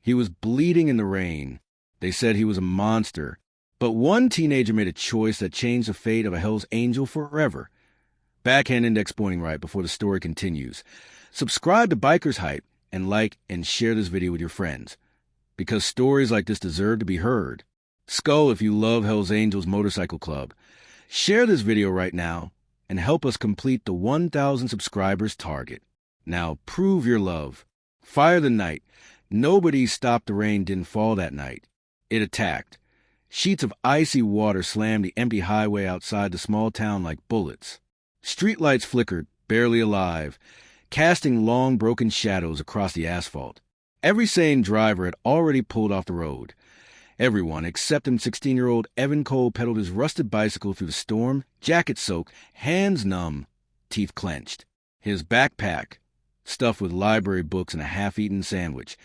He was bleeding in the rain. They said he was a monster. But one teenager made a choice that changed the fate of a Hell's Angel forever. Backhand index pointing right before the story continues. Subscribe to Bikershype and like and share this video with your friends, because stories like this deserve to be heard. Skull if you love Hell's Angels Motorcycle Club. Share this video right now and help us complete the 1,000 subscribers target. Now prove your love. Fire the night. Nobody stopped the rain didn't fall that night. It attacked. Sheets of icy water slammed the empty highway outside the small town like bullets. Streetlights flickered, barely alive, casting long broken shadows across the asphalt. Every sane driver had already pulled off the road. Everyone except him 16-year-old Evan Cole pedaled his rusted bicycle through the storm, jacket soaked, hands numb, teeth clenched. His backpack, stuffed with library books and a half-eaten sandwich,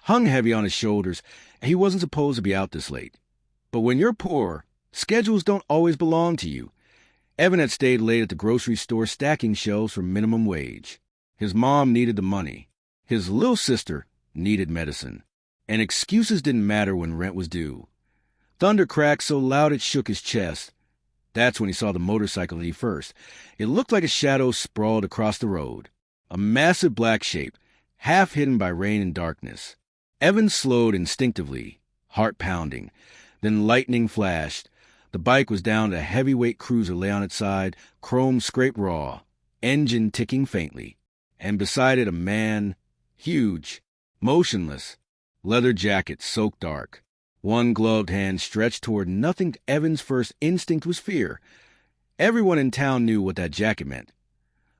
hung heavy on his shoulders. He wasn't supposed to be out this late. But when you're poor, schedules don't always belong to you. Evan had stayed late at the grocery store stacking shelves for minimum wage. His mom needed the money. His little sister needed medicine. And excuses didn't matter when rent was due. Thunder cracked so loud it shook his chest. That's when he saw the motorcycle at first. It looked like a shadow sprawled across the road. A massive black shape, half hidden by rain and darkness. Evan slowed instinctively, heart pounding. Then lightning flashed. The bike was down to a heavyweight cruiser lay on its side, chrome scraped raw, engine ticking faintly. And beside it a man, huge, motionless, leather jacket soaked dark. One gloved hand stretched toward nothing. Evan's first instinct was fear. Everyone in town knew what that jacket meant.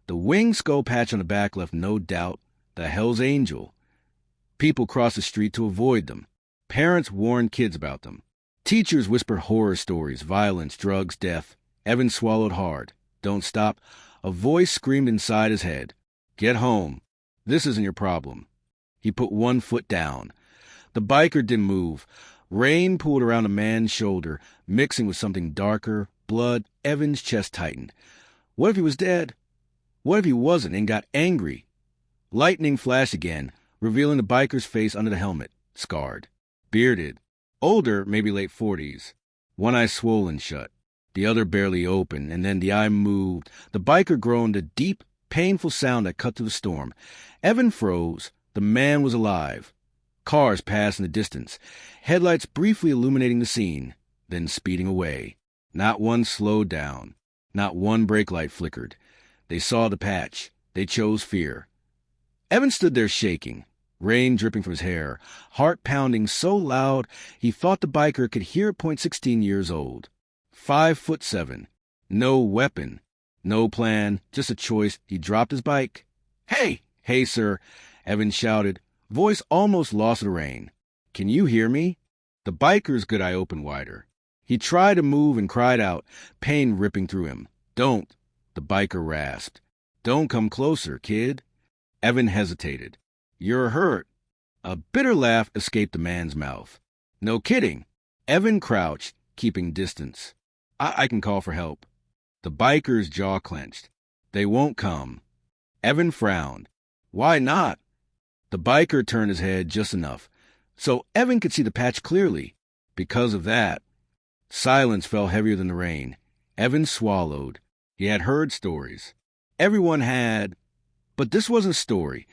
The winged skull patch on the back left no doubt. The Hell's Angel. People crossed the street to avoid them. Parents warned kids about them. Teachers whispered horror stories, violence, drugs, death. Evan swallowed hard. Don't stop. A voice screamed inside his head. Get home. This isn't your problem. He put one foot down. The biker didn't move. Rain pooled around a man's shoulder, mixing with something darker, blood. Evan's chest tightened. What if he was dead? What if he wasn't and got angry? Lightning flashed again, revealing the biker's face under the helmet, scarred, bearded. Older, maybe late 40s. One eye swollen shut, the other barely open, and then the eye moved. The biker groaned a deep, painful sound that cut through the storm. Evan froze. The man was alive. Cars passed in the distance, headlights briefly illuminating the scene, then speeding away. Not one slowed down. Not one brake light flickered. They saw the patch. They chose fear. Evan stood there shaking. Rain dripping from his hair, heart pounding so loud he thought the biker could hear it. 16 years old. 5'7". No weapon. No plan, just a choice. He dropped his bike. Hey! Hey, sir, Evan shouted, voice almost lost in the rain. Can you hear me? The biker's good eye opened wider. He tried to move and cried out, pain ripping through him. Don't, the biker rasped. Don't come closer, kid. Evan hesitated. You're hurt. A bitter laugh escaped the man's mouth. No kidding. Evan crouched, keeping distance. I can call for help. The biker's jaw clenched. They won't come. Evan frowned. Why not? The biker turned his head just enough, so Evan could see the patch clearly. Because of that. Silence fell heavier than the rain. Evan swallowed. He had heard stories. Everyone had. But this wasn't a story.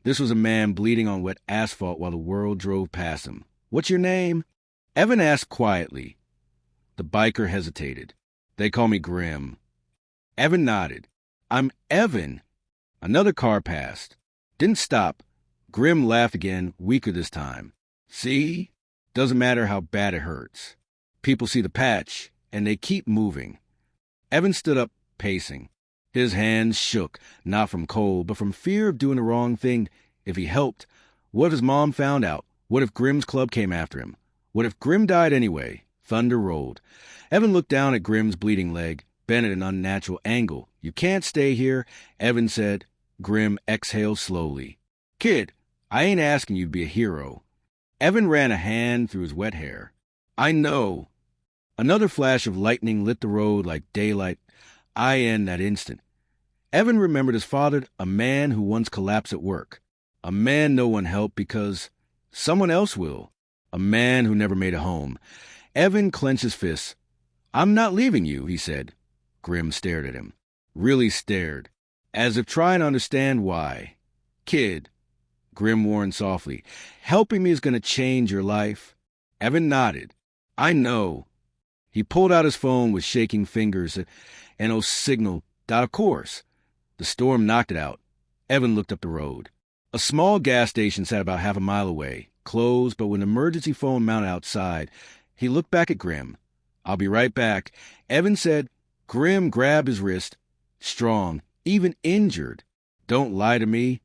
This was a man bleeding on wet asphalt while the world drove past him. What's your name? Evan asked quietly. The biker hesitated. They call me Grim. Evan nodded. I'm Evan. Another car passed. Didn't stop. Grim laughed again, weaker this time. See? Doesn't matter how bad it hurts. People see the patch, and they keep moving. Evan stood up, pacing. His hands shook, not from cold, but from fear of doing the wrong thing. If he helped, what if his mom found out? What if Grim's club came after him? What if Grim died anyway? Thunder rolled. Evan looked down at Grim's bleeding leg, bent at an unnatural angle. You can't stay here, Evan said. Grim exhaled slowly. Kid, I ain't asking you to be a hero. Evan ran a hand through his wet hair. I know. Another flash of lightning lit the road like daylight. I end that instant. Evan remembered his father, a man who once collapsed at work. A man no one helped because Someone else will. A man who never made a home. Evan clenched his fists. I'm not leaving you, he said. Grim stared at him. Really stared. As if trying to understand why. Kid, Grim warned softly, helping me is going to change your life. Evan nodded. I know. He pulled out his phone with shaking fingers and signaled that, of course. The storm knocked it out. Evan looked up the road. A small gas station sat about half a mile away, closed, but with an emergency phone mounted outside. He looked back at Grim. I'll be right back. Evan said. Grim grabbed his wrist. Strong, even injured. Don't lie to me.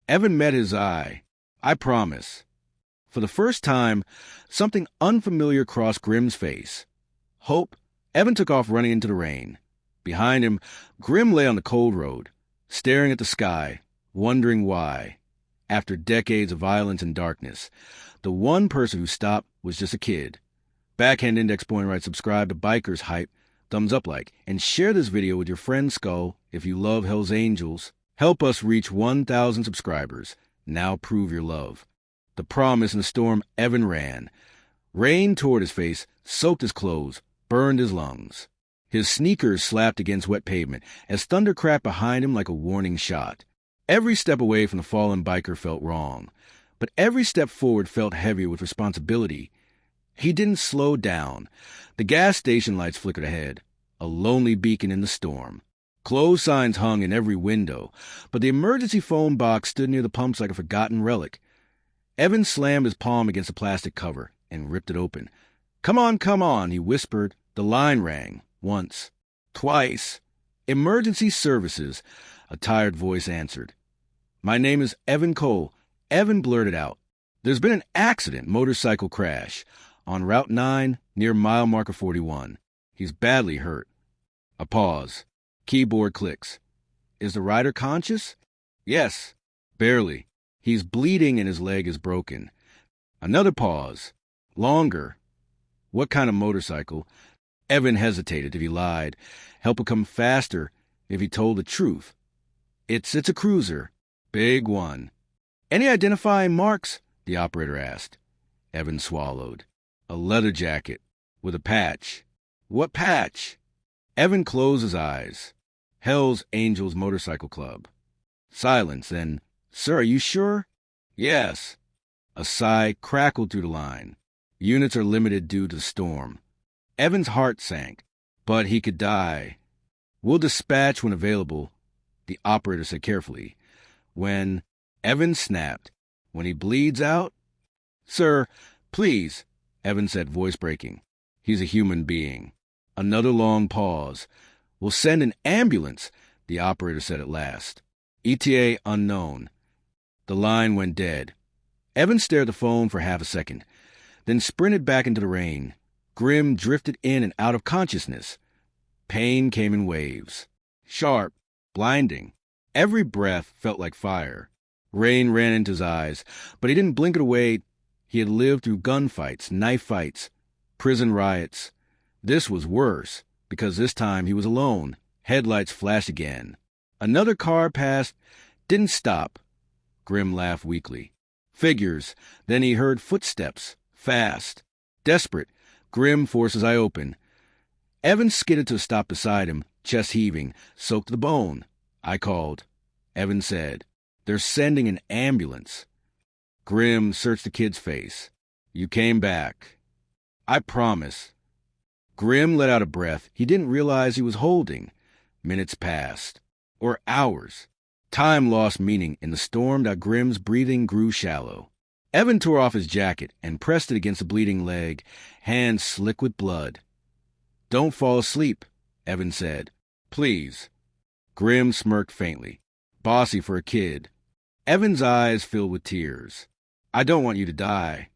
Evan met his eye. I promise. For the first time, something unfamiliar crossed Grim's face. Hope. Evan took off running into the rain. Behind him, Grim lay on the cold road, staring at the sky, wondering why. After decades of violence and darkness, the one person who stopped was just a kid. Backhand index pointing right, subscribe to Bikershype, thumbs up like, and share this video with your friend Skull if you love Hell's Angels. Help us reach 1,000 subscribers. Now prove your love. The promise in the storm, Evan ran. Rain tore his face, soaked his clothes, burned his lungs. His sneakers slapped against wet pavement as thunder cracked behind him like a warning shot. Every step away from the fallen biker felt wrong, but every step forward felt heavier with responsibility. He didn't slow down. The gas station lights flickered ahead, a lonely beacon in the storm. Closed signs hung in every window, but the emergency phone box stood near the pumps like a forgotten relic. Evan slammed his palm against the plastic cover and ripped it open. Come on, he whispered. The line rang. Once. Twice. Emergency services, a tired voice answered. My name is Evan Cole. Evan blurted out. There's been an accident, motorcycle crash, on Route 9 near mile marker 41. He's badly hurt. A pause. Keyboard clicks. Is the rider conscious? Yes. Barely. He's bleeding and his leg is broken. Another pause. Longer. What kind of motorcycle? Evan hesitated if he lied. Help would come faster if he told the truth. It's a cruiser. Big one. Any identifying marks? The operator asked. Evan swallowed. A leather jacket with a patch. What patch? Evan closed his eyes. Hell's Angels Motorcycle Club. Silence, then, Sir, are you sure? Yes. A sigh crackled through the line. Units are limited due to the storm. Evan's heart sank, but he could die. We'll dispatch when available, the operator said carefully. When Evan snapped. When he bleeds out? Sir, please, Evan said, voice breaking. He's a human being. Another long pause. We'll send an ambulance, the operator said at last. ETA unknown. The line went dead. Evan stared at the phone for half a second, then sprinted back into the rain. Grim drifted in and out of consciousness. Pain came in waves. Sharp, blinding. Every breath felt like fire. Rain ran into his eyes, but he didn't blink it away. He had lived through gunfights, knife fights, prison riots. This was worse, because this time he was alone. Headlights flashed again. Another car passed, didn't stop. Grim laughed weakly. Figures. Then he heard footsteps. Fast. Desperate. Grim forced his eye open. Evan skidded to a stop beside him, chest heaving, soaked to the bone. I called. Evan said, They're sending an ambulance. Grim searched the kid's face. You came back. I promise. Grim let out a breath he didn't realize he was holding. Minutes passed. Or hours. Time lost meaning in the storm that Grim's breathing grew shallow. Evan tore off his jacket and pressed it against the bleeding leg, hands slick with blood. Don't fall asleep, Evan said. Please. Grim smirked faintly. Bossy for a kid. Evan's eyes filled with tears. I don't want you to die.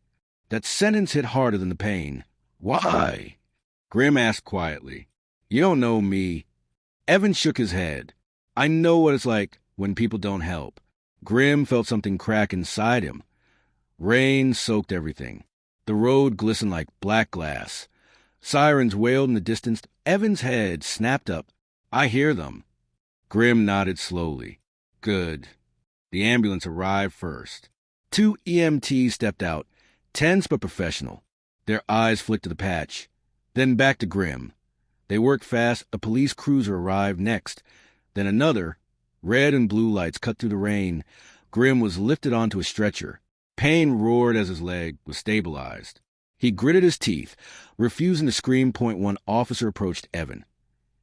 That sentence hit harder than the pain. Why? Grim asked quietly. You don't know me. Evan shook his head. I know what it's like when people don't help. Grim felt something crack inside him. Rain soaked everything. The road glistened like black glass. Sirens wailed in the distance. Evan's head snapped up. I hear them. Grim nodded slowly. Good. The ambulance arrived first. Two EMTs stepped out, tense but professional. Their eyes flicked to the patch, then back to Grim. They worked fast. A police cruiser arrived next. Then another. Red and blue lights cut through the rain. Grim was lifted onto a stretcher. Pain roared as his leg was stabilized. He gritted his teeth, refusing to scream. One officer approached Evan.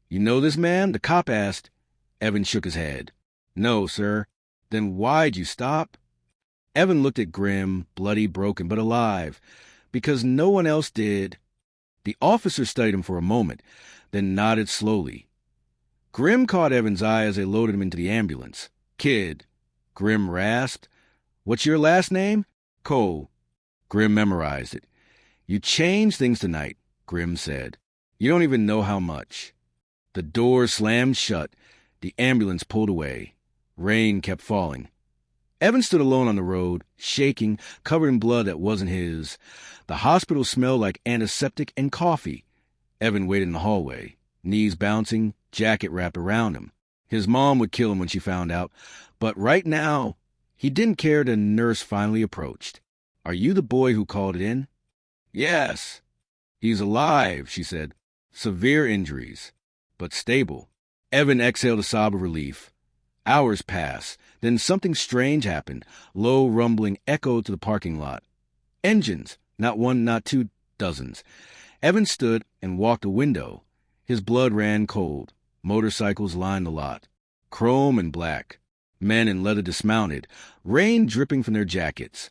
"You know this man?" the cop asked. Evan shook his head. "No, sir." "Then why'd you stop?" Evan looked at Grim, bloody, broken, but alive, because no one else did. The officer studied him for a moment, then nodded slowly. Grim caught Evan's eye as they loaded him into the ambulance. "Kid," Grim rasped. "What's your last name?" "Cole." Grim memorized it. "You changed things tonight," Grim said. "You don't even know how much." The door slammed shut. The ambulance pulled away. Rain kept falling. Evan stood alone on the road, shaking, covered in blood that wasn't his. The hospital smelled like antiseptic and coffee. Evan waited in the hallway, knees bouncing, jacket wrapped around him. His mom would kill him when she found out, but right now, he didn't care. The nurse finally approached. "Are you the boy who called it in?" "Yes." "He's alive," she said. "Severe injuries, but stable." Evan exhaled a sob of relief. Hours passed. Then something strange happened. Low rumbling echoed to the parking lot. Engines. Not one, not two, dozens. Evan stood and walked a window. His blood ran cold. Motorcycles lined the lot. Chrome and black. Men in leather dismounted. Rain dripping from their jackets.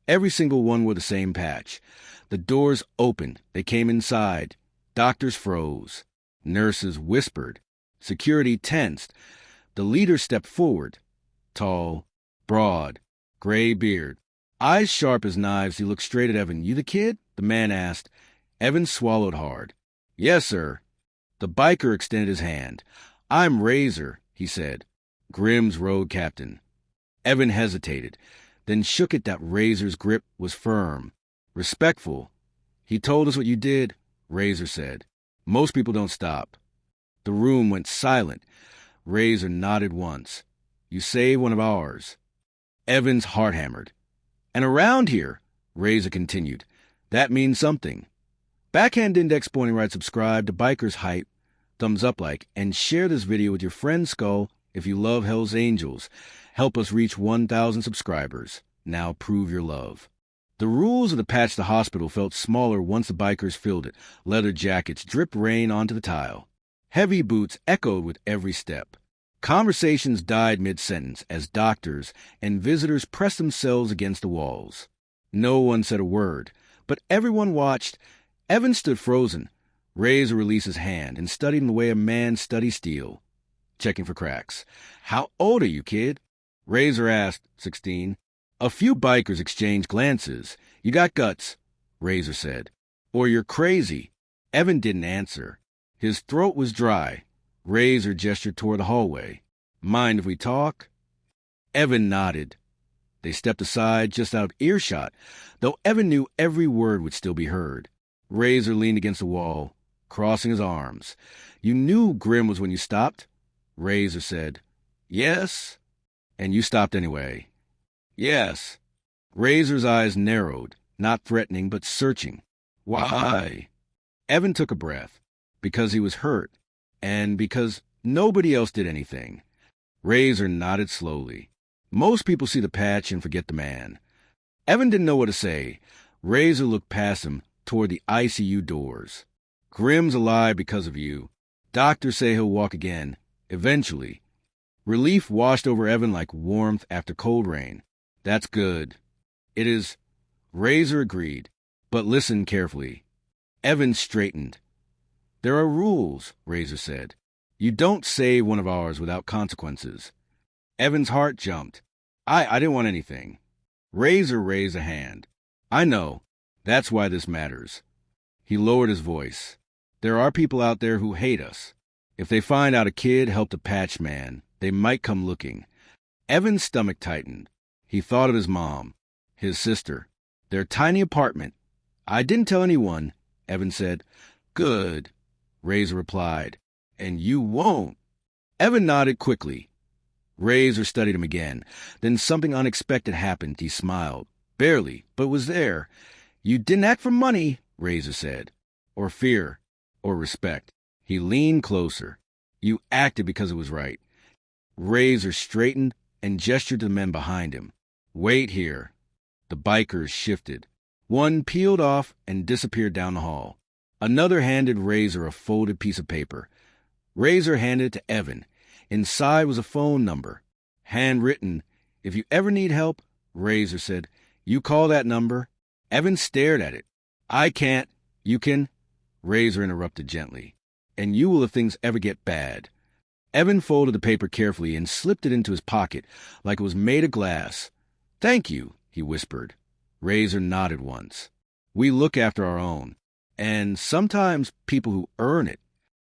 Every single one wore the same patch. The doors opened. They came inside. Doctors froze. Nurses whispered. Security tensed. The leader stepped forward. Tall, broad, gray beard. Eyes sharp as knives, he looked straight at Evan. "You the kid?" the man asked. Evan swallowed hard. "Yes, sir." The biker extended his hand. "I'm Razor," he said. "Grim's road captain." Evan hesitated, then shook it. That Razor's grip was firm, respectful. "He told us what you did," Razor said. "Most people don't stop." The room went silent. Razor nodded once. "You saved one of ours." Evan's heart hammered. "And around here," Razor continued, "that means something." Backhand index pointing right, subscribe to Bikershype, thumbs up like, and share this video with your friend Skull if you love Hell's Angels. Help us reach 1,000 subscribers. Now prove your love. The rules of the patch the hospital felt smaller once the bikers filled it. Leather jackets dripped rain onto the tile. Heavy boots echoed with every step. Conversations died mid-sentence as doctors and visitors pressed themselves against the walls. No one said a word, but everyone watched. Evan stood frozen. Razor released his hand and studied in the way a man studies steel, checking for cracks. "How old are you, kid?" Razor asked. 16. A few bikers exchanged glances. "You got guts," Razor said. "Or you're crazy." Evan didn't answer. His throat was dry. Razor gestured toward the hallway. "Mind if we talk?" Evan nodded. They stepped aside, just out of earshot, though Evan knew every word would still be heard. Razor leaned against the wall, crossing his arms. "You knew Grim was when you stopped?" Razor said. "Yes." "And you stopped anyway?" "Yes." Razor's eyes narrowed, not threatening, but searching. "Why?" Evan took a breath. Because he was hurt, and because nobody else did anything. Razor nodded slowly. Most people see the patch and forget the man. Evan didn't know what to say. Razor looked past him toward the ICU doors. "Grim's alive because of you. Doctors say he'll walk again, eventually." Relief washed over Evan like warmth after cold rain. "That's good." "It is," Razor agreed, "but listen carefully." Evan straightened. "There are rules," Razor said. "You don't save one of ours without consequences." Evan's heart jumped. I didn't want anything." Razor raised a hand. "I know. That's why this matters." He lowered his voice. "There are people out there who hate us. If they find out a kid helped a patch man, they might come looking." Evan's stomach tightened. He thought of his mom, his sister, their tiny apartment. "I didn't tell anyone," Evan said. "Good," Razor replied. "And you won't." Evan nodded quickly. Razor studied him again. Then something unexpected happened. He smiled. Barely, but was there. You didn't act for money, Razor said. Or fear. Or respect. He leaned closer. You acted because it was right. Razor straightened and gestured to the men behind him. Wait here. The bikers shifted. One peeled off and disappeared down the hall. Another handed Razor a folded piece of paper. Razor handed it to Evan. Inside was a phone number. Handwritten. If you ever need help, Razor said, you call that number. Evan stared at it. I can't. You can. Razor interrupted gently. And you will if things ever get bad. Evan folded the paper carefully and slipped it into his pocket like it was made of glass. Thank you, he whispered. Razor nodded once. We look after our own. And sometimes people who earn it.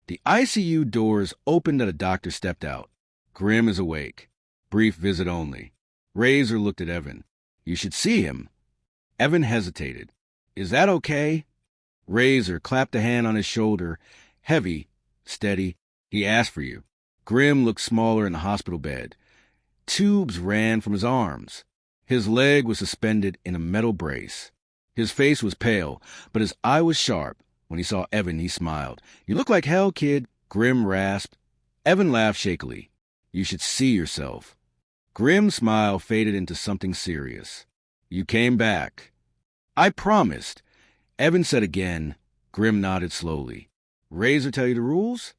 The ICU doors opened and a doctor stepped out. Grim is awake. Brief visit only. Razor looked at Evan. You should see him. Evan hesitated. Is that okay? Razor clapped a hand on his shoulder. Heavy, steady. He asked for you. Grim looked smaller in the hospital bed. Tubes ran from his arms. His leg was suspended in a metal brace. His face was pale, but his eye was sharp. When he saw Evan, he smiled. You look like hell, kid, Grim rasped. Evan laughed shakily. You should see yourself. Grim's smile faded into something serious. You came back. I promised. Evan said again. Grim nodded slowly. Razor tell you the rules?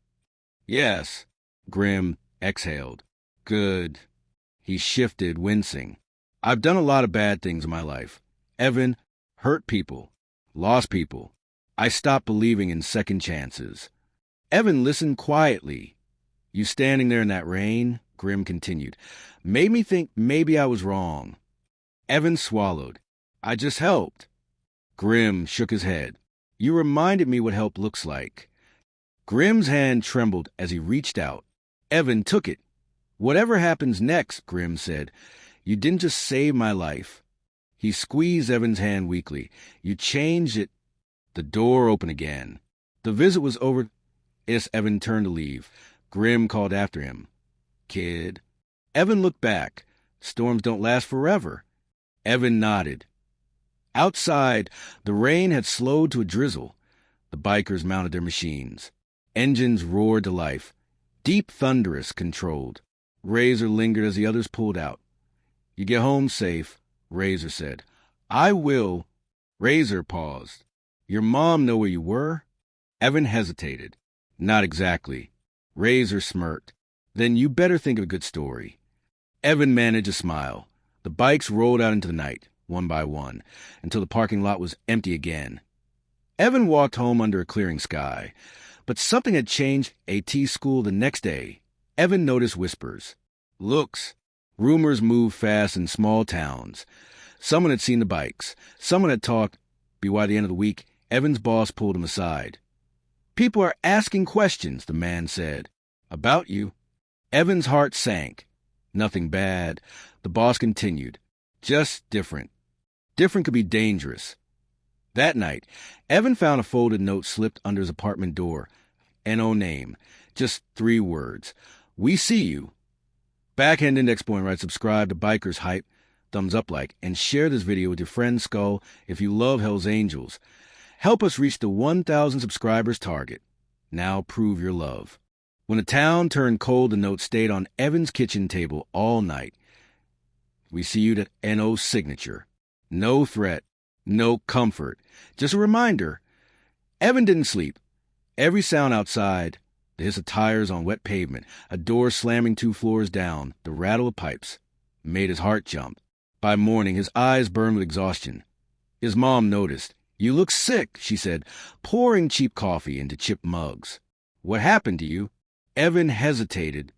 Yes. Grim exhaled. Good. He shifted, wincing. I've done a lot of bad things in my life. Evan, hurt people, lost people. I stopped believing in second chances. Evan listened quietly. You standing there in that rain, Grim continued, made me think maybe I was wrong. Evan swallowed. I just helped. Grim shook his head. You reminded me what help looks like. Grim's hand trembled as he reached out. Evan took it. Whatever happens next, Grim said, you didn't just save my life. He squeezed Evan's hand weakly. You changed it. The door opened again. The visit was over. As Evan turned to leave, Grim called after him. Kid. Evan looked back. Storms don't last forever. Evan nodded. Outside, the rain had slowed to a drizzle. The bikers mounted their machines. Engines roared to life. Deep, thunderous, controlled. Razor lingered as the others pulled out. You get home safe, Razor said. I will. Razor paused. Your mom know where you were? Evan hesitated. Not exactly. Razor smirked. Then you better think of a good story. Evan managed a smile. The bikes rolled out into the night, one by one, until the parking lot was empty again. Evan walked home under a clearing sky. But something had changed AT school the next day. Evan noticed whispers. Looks. Rumors moved fast in small towns. Someone had seen the bikes. Someone had talked. By the end of the week, Evan's boss pulled him aside. People are asking questions, the man said. About you. Evan's heart sank. Nothing bad. The boss continued. Just different. Different could be dangerous. That night, Evan found a folded note slipped under his apartment door. No name. Just 3 words. We see you. Backhand Index Point writes, subscribe to Bikershype, thumbs up like, and share this video with your friend Skull if you love Hell's Angels. Help us reach the 1,000 subscribers target. Now prove your love. When the town turned cold, the note stayed on Evan's kitchen table all night. We see you to N.O.'s signature. No threat. No comfort. Just a reminder. Evan didn't sleep. Every sound outside, the hiss of tires on wet pavement, a door slamming 2 floors down, the rattle of pipes, made his heart jump. By morning, his eyes burned with exhaustion. His mom noticed. You look sick, she said, pouring cheap coffee into chipped mugs. What happened to you? Evan hesitated.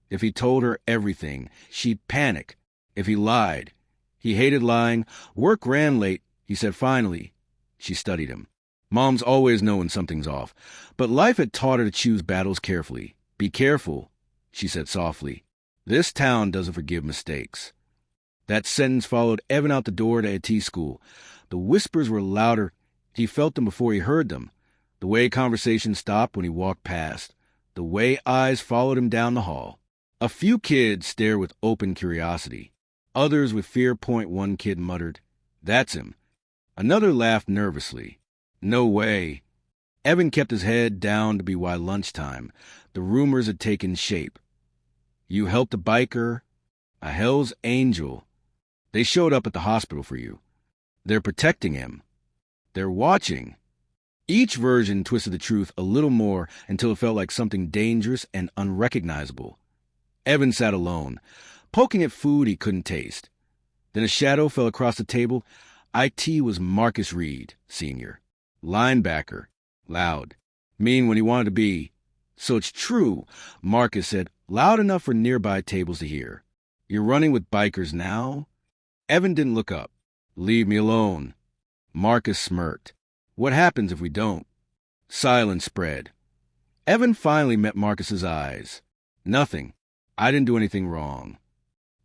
If he told her everything, she'd panic. If he lied. He hated lying. Work ran late, he said finally. She studied him. Mom's always know when something's off, but life had taught her to choose battles carefully. Be careful, she said softly. This town doesn't forgive mistakes. That sentence followed Evan out the door to AT school. The whispers were louder. He felt them before he heard them. The way conversation stopped when he walked past. The way eyes followed him down the hall. A few kids stared with open curiosity. Others with fear. One kid muttered, "That's him." Another laughed nervously. "No way." Evan kept his head down to be why lunchtime. The rumors had taken shape. "You helped a biker? A Hell's Angel. They showed up at the hospital for you. They're protecting him. They're watching." Each version twisted the truth a little more until it felt like something dangerous and unrecognizable. Evan sat alone, poking at food he couldn't taste. Then a shadow fell across the table. IT was Marcus Reed, Sr. Linebacker. Loud. Mean when he wanted to be. "So it's true," Marcus said, loud enough for nearby tables to hear. "You're running with bikers now?" Evan didn't look up. "Leave me alone." Marcus smirked. "What happens if we don't?" Silence spread. Evan finally met Marcus's eyes. "Nothing. I didn't do anything wrong."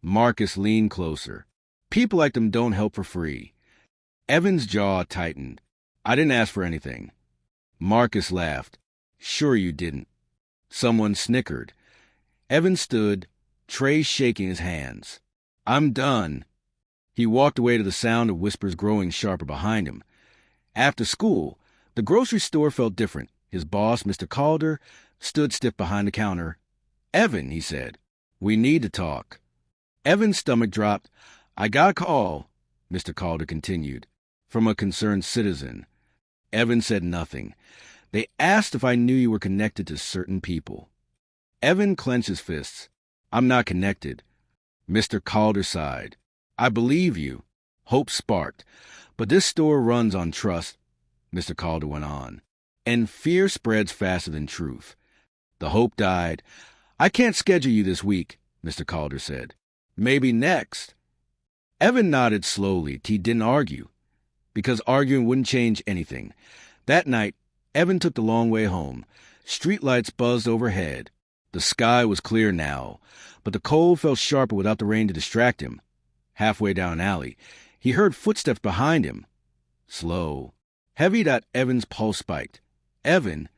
Marcus leaned closer. "People like them don't help for free." Evan's jaw tightened. "I didn't ask for anything." Marcus laughed. "Sure you didn't." Someone snickered. Evan stood, tray shaking his hands. "I'm done." He walked away to the sound of whispers growing sharper behind him. After school, the grocery store felt different. His boss, Mr. Calder, stood stiff behind the counter. "Evan," he said, "we need to talk." Evan's stomach dropped. "I got a call," Mr. Calder continued, "from a concerned citizen." Evan said nothing. "They asked if I knew you were connected to certain people." Evan clenched his fists. "I'm not connected." Mr. Calder sighed. "I believe you." Hope sparked. "But this store runs on trust," Mr. Calder went on. "And fear spreads faster than truth." The hope died. "I can't schedule you this week," Mr. Calder said. "Maybe next." Evan nodded slowly. He didn't argue, because arguing wouldn't change anything. That night, Evan took the long way home. Streetlights buzzed overhead. The sky was clear now, but the cold felt sharper without the rain to distract him. Halfway down an alley, he heard footsteps behind him. Slow, heavy that Evan's pulse spiked. "Evan."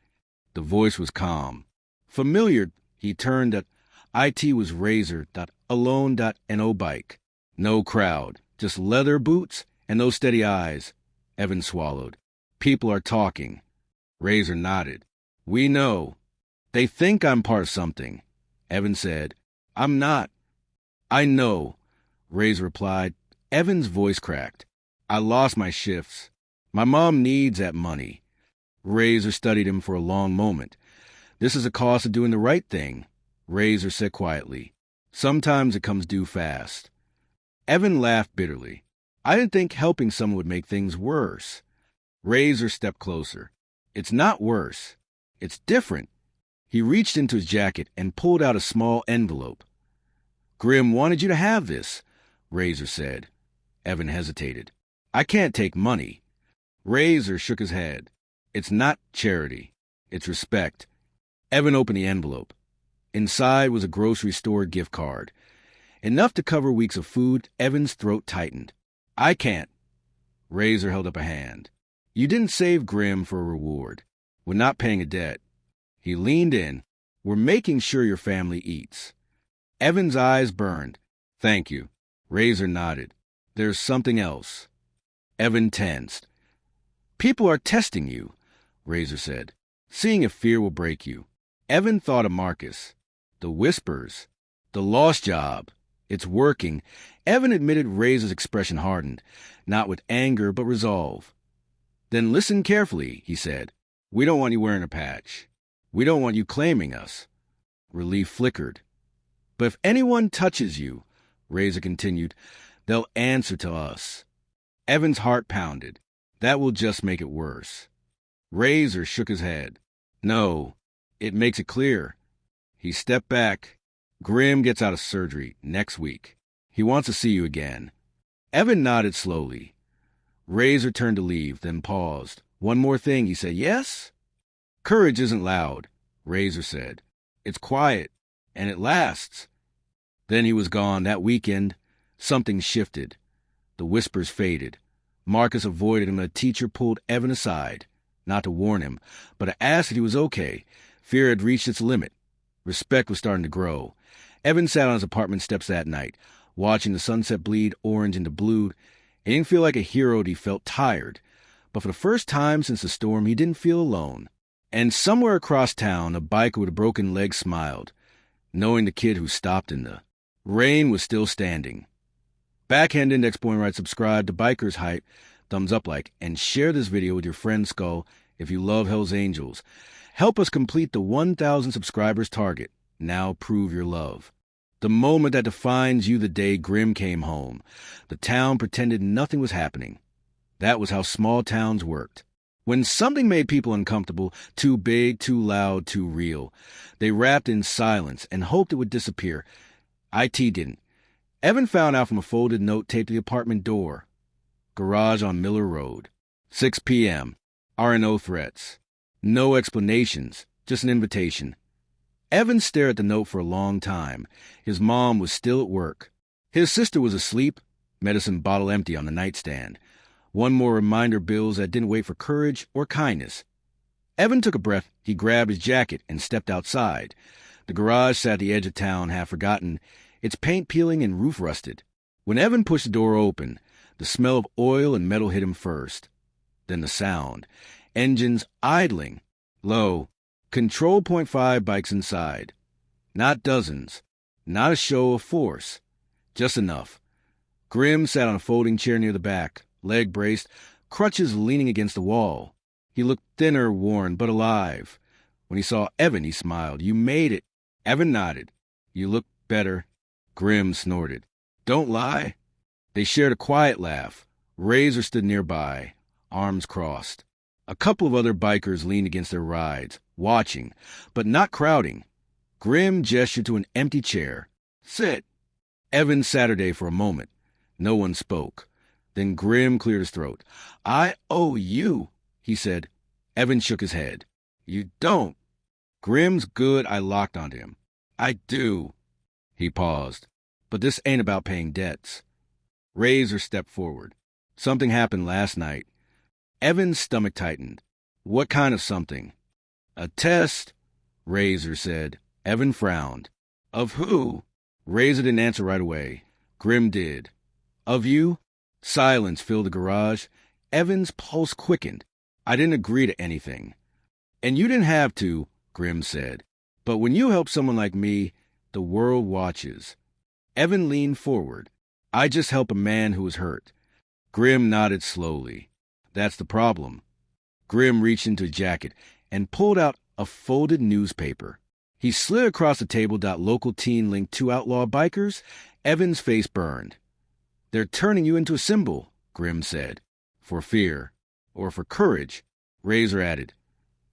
The voice was calm. Familiar, he turned that IT was Razor.alone.no bike. No crowd, just leather boots and those steady eyes. Evan swallowed. "People are talking." Razor nodded. "We know. They think I'm part of something." Evan said, "I'm not." "I know," Razor replied. Evan's voice cracked. "I lost my shifts. My mom needs that money." Razor studied him for a long moment. "This is a cost of doing the right thing," Razor said quietly. "Sometimes it comes due fast." Evan laughed bitterly. "I didn't think helping someone would make things worse." Razor stepped closer. "It's not worse. It's different." He reached into his jacket and pulled out a small envelope. "Grim wanted you to have this," Razor said. Evan hesitated. "I can't take money." Razor shook his head. "It's not charity. It's respect." Evan opened the envelope. Inside was a grocery store gift card. Enough to cover weeks of food. Evan's throat tightened. "I can't." Razor held up a hand. "You didn't save Grim for a reward. We're not paying a debt." He leaned in. "We're making sure your family eats." Evan's eyes burned. "Thank you." Razor nodded. "There's something else." Evan tensed. "People are testing you," Razor said, "seeing if fear will break you." Evan thought of Marcus. The whispers. The lost job. It's working. Evan admitted. Razor's expression hardened, not with anger but resolve. "Then listen carefully," he said. "We don't want you wearing a patch. We don't want you claiming us." Relief flickered. "But if anyone touches you," Razor continued, "they'll answer to us." Evan's heart pounded. "That will just make it worse." Razor shook his head. "No, it makes it clear." He stepped back. "Grim gets out of surgery next week. He wants to see you again." Evan nodded slowly. Razor turned to leave, then paused. "One more thing," he said. "Yes?" "Courage isn't loud," Razor said. "It's quiet, and it lasts." Then he was gone. That weekend, something shifted. The whispers faded. Marcus avoided him. A teacher pulled Evan aside, not to warn him, but to ask if he was okay. Fear had reached its limit. Respect was starting to grow. Evan sat on his apartment steps that night, watching the sunset bleed orange into blue. He didn't feel like a hero, he felt tired. But for the first time since the storm, he didn't feel alone. And somewhere across town, a biker with a broken leg smiled, knowing the kid who stopped in the rain was still standing. Backhand index pointing right, subscribe to Bikershype, thumbs up like, and share this video with your friend Skull if you love Hell's Angels. Help us complete the 1,000 subscribers target. Now prove your love. The moment that defines you, the day Grim came home. The town pretended nothing was happening. That was how small towns worked. When something made people uncomfortable, too big, too loud, too real, they wrapped in silence and hoped it would disappear. IT didn't. Evan found out from a folded note taped to the apartment door. Garage on Miller Road. 6 p.m. R&O threats. No explanations, just an invitation. Evan stared at the note for a long time. His mom was still at work. His sister was asleep, medicine bottle empty on the nightstand. One more reminder bills that didn't wait for courage or kindness. Evan took a breath. He grabbed his jacket and stepped outside. The garage sat at the edge of town, half forgotten, its paint peeling and roof rusted. When Evan pushed the door open, the smell of oil and metal hit him first. Then the sound. Engines idling. Low. Control .5 bikes inside. Not dozens. Not a show of force. Just enough. Grim sat on a folding chair near the back, leg braced, crutches leaning against the wall. He looked thinner, worn, but alive. When he saw Evan, he smiled. "You made it." Evan nodded. "You look better." Grim snorted. "Don't lie." They shared a quiet laugh. Razor stood nearby, arms crossed. A couple of other bikers leaned against their rides, watching, but not crowding. Grim gestured to an empty chair. "Sit." Evan Saturday for a moment. No one spoke. Then Grim cleared his throat. "I owe you," he said. Evan shook his head. "You don't." "Grim's good," I locked onto him. "I do." He paused. "But this ain't about paying debts." Razor stepped forward. "Something happened last night." Evan's stomach tightened. "What kind of something?" "A test," Razor said. Evan frowned. "Of who?" Razor didn't answer right away. Grim did. "Of you?" Silence filled the garage. Evan's pulse quickened. "I didn't agree to anything." "And you didn't have to," Grim said. "But when you help someone like me, the world watches." Evan leaned forward. "I just help a man who was hurt." Grim nodded slowly. "That's the problem." Grim reached into his jacket and pulled out a folded newspaper. He slid across the table. Local teen linked 2 outlaw bikers. Evan's face burned. "They're turning you into a symbol," Grim said. "For fear. Or for courage," Razor added.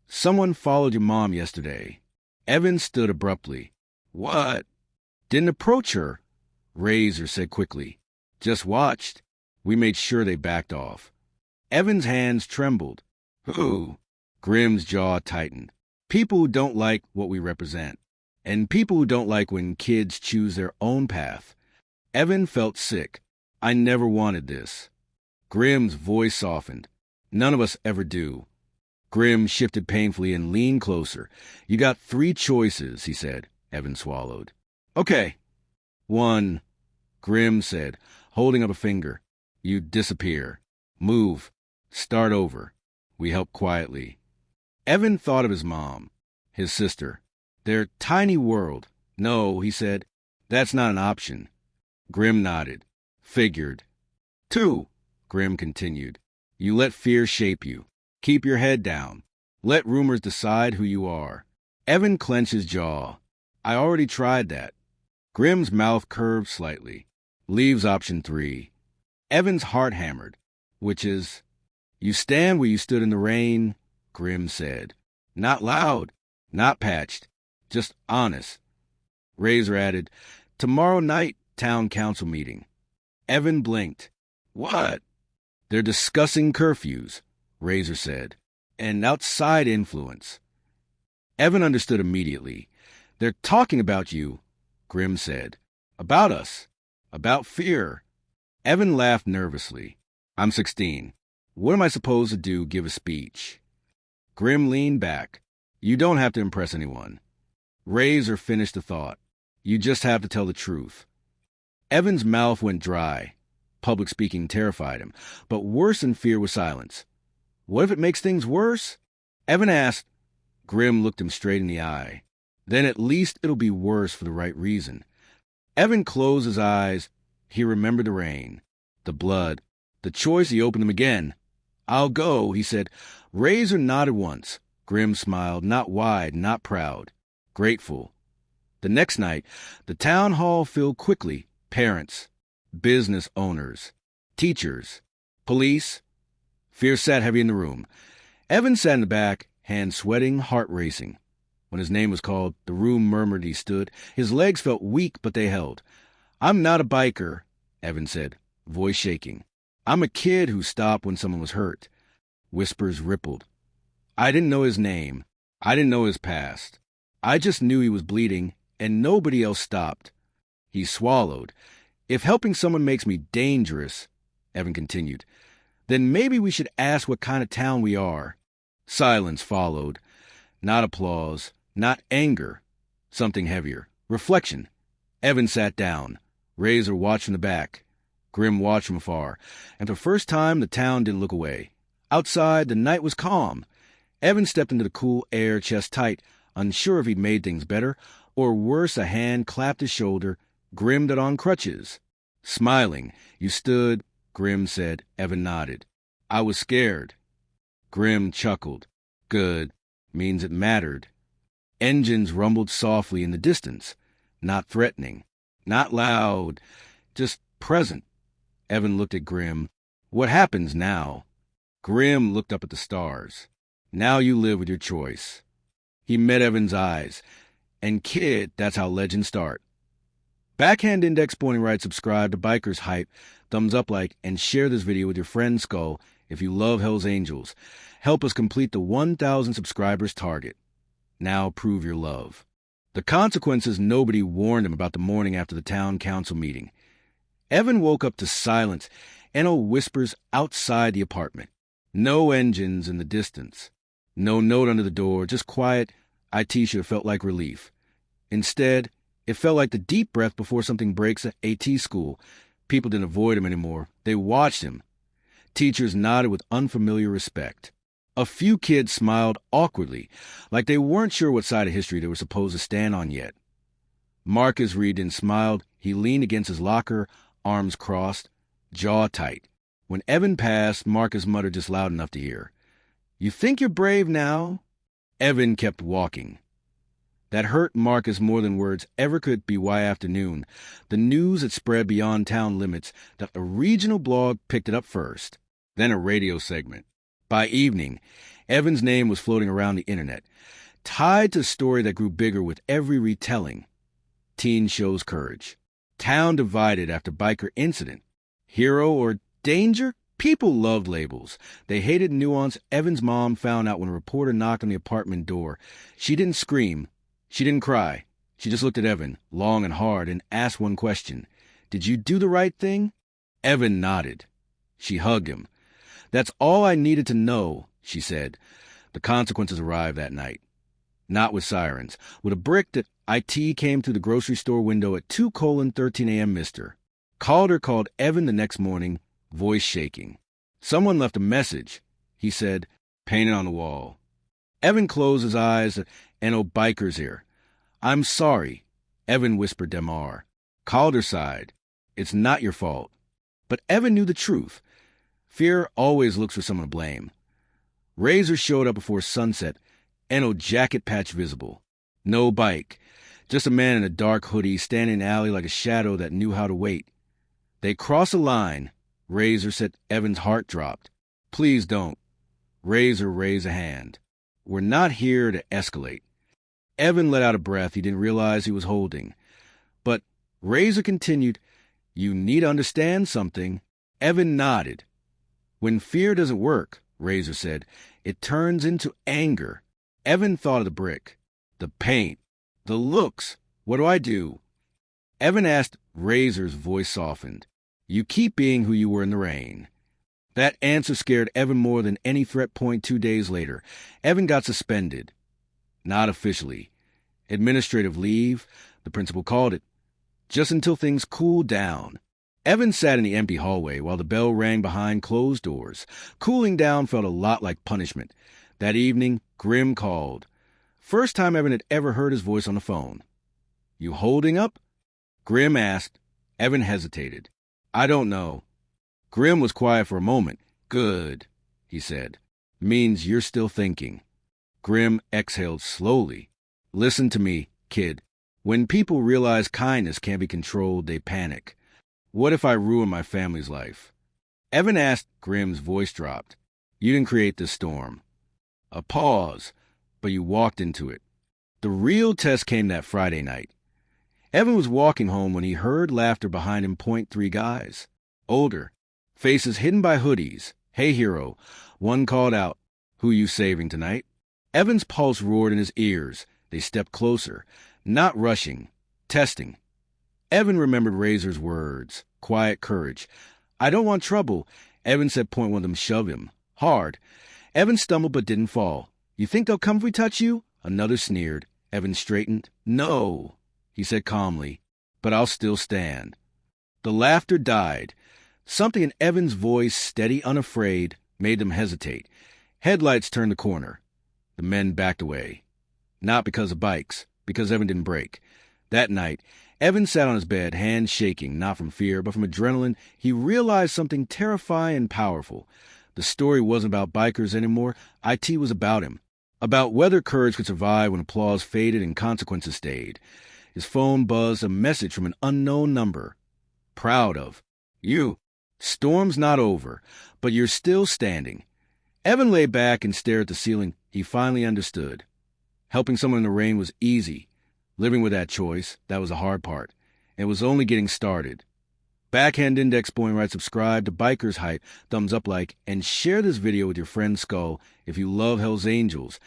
"Someone followed your mom yesterday." Evan stood abruptly. "What?" "Didn't approach her," Razor said quickly. "Just watched." We made sure they backed off. Evan's hands trembled. "Who?" Grim's jaw tightened. "People who don't like what we represent. And people who don't like when kids choose their own path." Evan felt sick. "I never wanted this." Grim's voice softened. "None of us ever do." Grim shifted painfully and leaned closer. "You got 3 choices," he said. Evan swallowed. "Okay." "1," Grim said, holding up a finger. "You disappear. Move. Start over. We help quietly." Evan thought of his mom, his sister, their tiny world. "No," he said. "That's not an option." Grim nodded. "Figured." 2, Grim continued. "You let fear shape you. Keep your head down. Let rumors decide who you are." Evan clenched his jaw. "I already tried that." Grim's mouth curved slightly. "Leaves option 3. Evan's heart hammered. "Which is?" "You stand where you stood in the rain," Grim said. "Not loud. Not patched. Just honest." Razor added, "Tomorrow night, town council meeting." Evan blinked. "What?" "They're discussing curfews," Razor said. "And outside influence." Evan understood immediately. "They're talking about you," Grim said. "About us. About fear." Evan laughed nervously. "I'm 16. What am I supposed to do? Give a speech?" Grim leaned back. "You don't have to impress anyone." Razor finished the thought. You just have to tell the truth. Evan's mouth went dry. Public speaking terrified him, but worse than fear was silence. What if it makes things worse? Evan asked. Grim looked him straight in the eye. Then at least it'll be worse for the right reason. Evan closed his eyes. He remembered the rain, the blood, the choice. He opened them again. I'll go, he said. Razor nodded once. Grim smiled, not wide, not proud, grateful. The next night, the town hall filled quickly. Parents, business owners, teachers, police. Fear sat heavy in the room. Evan sat in the back, hands sweating, heart racing. When his name was called, the room murmured. He stood. His legs felt weak, but they held. I'm not a biker, Evan said, voice shaking. I'm a kid who stopped when someone was hurt. Whispers rippled. I didn't know his name. I didn't know his past. I just knew he was bleeding, and nobody else stopped. He swallowed. If helping someone makes me dangerous, Evan continued, then maybe we should ask what kind of town we are. Silence followed. Not applause, not anger. Something heavier. Reflection. Evan sat down. Razor watched from the back. Grim watched from afar. And for the first time, the town didn't look away. Outside, the night was calm. Evan stepped into the cool air, chest tight, unsure if he'd made things better, or worse, a hand clapped his shoulder. Grim did on crutches. Smiling. You stood, Grim said. Evan nodded. I was scared. Grim chuckled. Good. Means it mattered. Engines rumbled softly in the distance. Not threatening. Not loud. Just present. Evan looked at Grim. What happens now? Grim looked up at the stars. Now you live with your choice. He met Evan's eyes. And kid, that's how legends start. Backhand index pointing right, subscribe to Bikershype, thumbs up like, and share this video with your friend Skull if you love Hell's Angels. Help us complete the 1,000 subscribers target. Now prove your love. The consequences nobody warned him about the morning after the town council meeting. Evan woke up to silence and whispers outside the apartment. No engines in the distance. No note under the door, just quiet. IT should have felt like relief. Instead, it felt like the deep breath before something breaks at AT school. People didn't avoid him anymore. They watched him. Teachers nodded with unfamiliar respect. A few kids smiled awkwardly, like they weren't sure what side of history they were supposed to stand on yet. Marcus Reedon smiled. He leaned against his locker, arms crossed, jaw tight. When Evan passed, Marcus muttered just loud enough to hear. You think you're brave now? Evan kept walking. That hurt Marcus more than words ever could. BY afternoon. The news had spread beyond town limits that a regional blog picked it up first, then a radio segment. By evening, Evan's name was floating around the internet, tied to a story that grew bigger with every retelling. Teen shows courage. Town divided after biker incident. Hero or danger? People loved labels. They hated nuance. Evan's mom found out when a reporter knocked on the apartment door. She didn't scream. She didn't cry. She just looked at Evan, long and hard, and asked one question. Did you do the right thing? Evan nodded. She hugged him. That's all I needed to know, she said. The consequences arrived that night. Not with sirens. With a brick that IT came through the grocery store window at 2:13 a.m. Mister. Calder called Evan the next morning, voice shaking. Someone left a message, he said, painted on the wall. Evan closed his eyes. Bikers here. I'm sorry, Evan whispered Demar. Calder sighed. It's not your fault. But Evan knew the truth. Fear always looks for someone to blame. Razor showed up before sunset, jacket patch visible. No bike. Just a man in a dark hoodie standing in the alley like a shadow that knew how to wait. They crossed a line. Razor said. Evan's heart dropped. Please don't. Razor raised a hand. We're not here to escalate. Evan let out a breath he didn't realize he was holding. But Razor continued, you need to understand something. Evan nodded. When fear doesn't work, Razor said, it turns into anger. Evan thought of the brick, the paint, the looks. What do I do? Evan asked. Razor's voice softened. You keep being who you were in the rain. That answer scared Evan more than any threat point. 2 days later, Evan got suspended. Not officially. Administrative leave, The principal called it. Just until things cooled down. Evan sat in the empty hallway while the bell rang behind closed doors. Cooling down felt a lot like punishment. That evening, Grim called. First time Evan had ever heard his voice on the phone. "You holding up?" Grim asked. Evan hesitated. "I don't know." Grim was quiet for a moment. "Good," he said. "Means you're still thinking." Grim exhaled slowly. "Listen to me, kid. When people realize kindness can't be controlled, they panic. What if I ruin my family's life?" Evan asked. Grim's voice dropped. "You didn't create this storm." A pause, but you walked into it. The real test came that Friday night. Evan was walking home when he heard laughter behind him. Three guys. Older. Faces hidden by hoodies. "Hey, hero." One called out, "Who you saving tonight?" Evan's pulse roared in his ears. They stepped closer. Not rushing. Testing. Evan remembered Razor's words. Quiet courage. "I don't want trouble." Evan said point one of them shove him. Hard. Evan stumbled but didn't fall. "You think they'll come if we touch you?" Another sneered. Evan straightened. "No," he said calmly, "but I'll still stand." The laughter died. Something in Evan's voice, steady, unafraid, made them hesitate. Headlights turned the corner. The men backed away. Not because of bikes, because Evan didn't break. That night, Evan sat on his bed, hands shaking, not from fear, but from adrenaline. He realized something terrifying and powerful. The story wasn't about bikers anymore. IT was about him. About whether courage could survive when applause faded and consequences stayed. His phone buzzed, a message from an unknown number. "Proud of you. Storm's not over, but you're still standing." Evan lay back and stared at the ceiling. He finally understood. Helping someone in the rain was easy. Living with that choice, that was the hard part. It was only getting started. Backhand index pointing right, subscribe to Bikershype, thumbs up like, and share this video with your friend Skull if you love Hell's Angels.